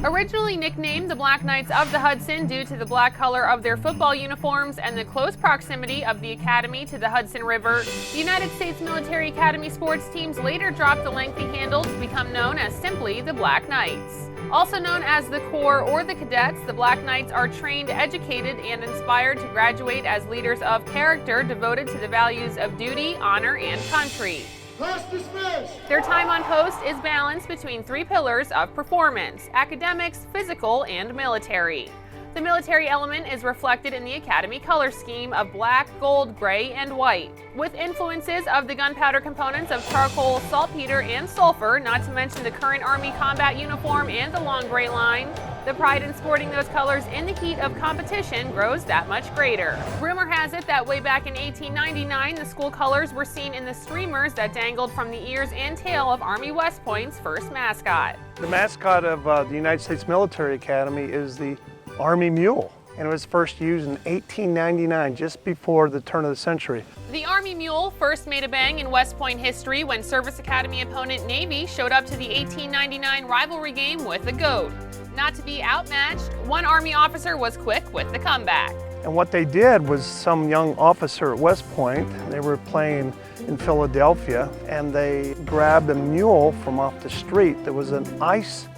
Originally nicknamed the Black Knights of the Hudson due to the black color of their football uniforms and the close proximity of the academy to the Hudson River, the United States Military Academy sports teams later dropped the lengthy handle to become known as simply the Black Knights. Also known as the Corps or the Cadets, the Black Knights are trained, educated, and inspired to graduate as leaders of character devoted to the values of duty, honor, and country. Class dismissed! Their time on post is balanced between three pillars of performance: academics, physical, and military. The military element is reflected in the Academy color scheme of black, gold, gray, and white, with influences of the gunpowder components of charcoal, saltpeter, and sulfur, not to mention the current Army combat uniform and the long gray line. The pride in sporting those colors in the heat of competition grows that much greater. Rumor has it that way back in 1899, the school colors were seen in the streamers that dangled from the ears and tail of Army West Point's first mascot. The mascot of the United States Military Academy is the Army Mule, and it was first used in 1899, just before the turn of the century. The Army Mule first made a bang in West Point history when Service Academy opponent Navy showed up to the 1899 rivalry game with a goat. Not to be outmatched, one Army officer was quick with the comeback. And what they did was, some young officer at West Point, they were playing in Philadelphia, and they grabbed a mule from off the street. There was an ice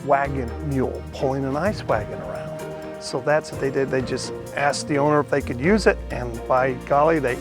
wagon mule pulling an ice wagon around. So that's what they did. They just asked the owner if they could use it, and by golly, they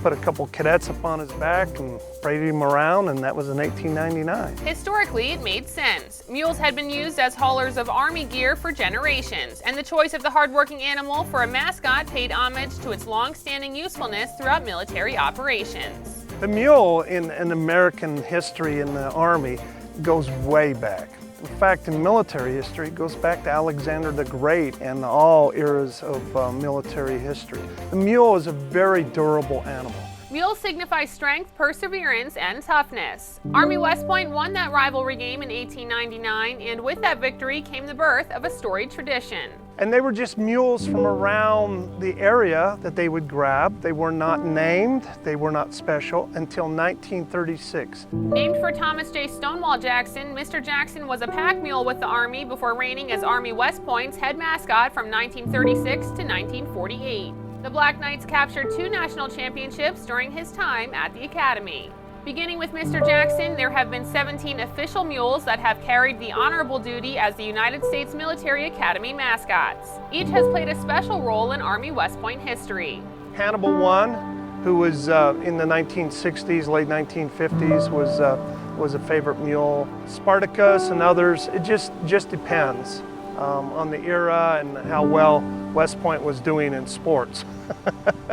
put a couple cadets up on his back and paraded him around, and that was in 1899. Historically, it made sense. Mules had been used as haulers of Army gear for generations, and the choice of the hardworking animal for a mascot paid homage to its long-standing usefulness throughout military operations. The mule in American history in the Army goes way back. In fact, in military history, it goes back to Alexander the Great and all eras of military history. The mule is a very durable animal. Mules signify strength, perseverance, and toughness. Army West Point won that rivalry game in 1899, and with that victory came the birth of a storied tradition. And they were just mules from around the area that they would grab. They were not named, they were not special until 1936. Named for Thomas J. Stonewall Jackson, Mr. Jackson was a pack mule with the Army before reigning as Army West Point's head mascot from 1936 to 1948. The Black Knights captured 2 national championships during his time at the Academy. Beginning with Mr. Jackson, there have been 17 official mules that have carried the honorable duty as the United States Military Academy mascots. Each has played a special role in Army West Point history. Hannibal I, who was in the 1960s, late 1950s, was a favorite mule. Spartacus and others, it just depends on the era and how well West Point was doing in sports.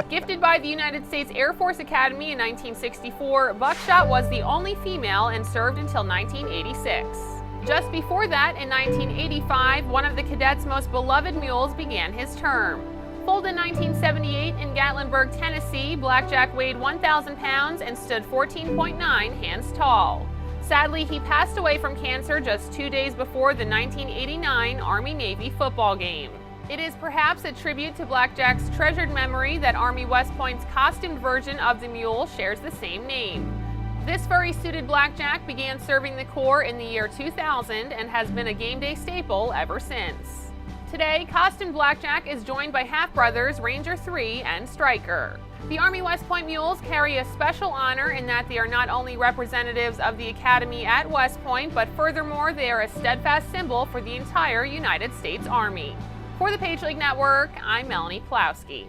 Gifted by the United States Air Force Academy in 1964, Buckshot was the only female and served until 1986. Just before that, in 1985, one of the cadets' most beloved mules began his term. Foaled in 1978 in Gatlinburg, Tennessee, Blackjack weighed 1,000 pounds and stood 14.9 hands tall. Sadly, he passed away from cancer just 2 days before the 1989 Army-Navy football game. It is perhaps a tribute to Blackjack's treasured memory that Army West Point's costumed version of the mule shares the same name. This furry-suited Blackjack began serving the Corps in the year 2000 and has been a game day staple ever since. Today, costumed Blackjack is joined by half-brothers Ranger 3 and Striker. The Army West Point Mules carry a special honor in that they are not only representatives of the Academy at West Point, but furthermore, they are a steadfast symbol for the entire United States Army. For the Patriot Network, I'm Melanie Plowski.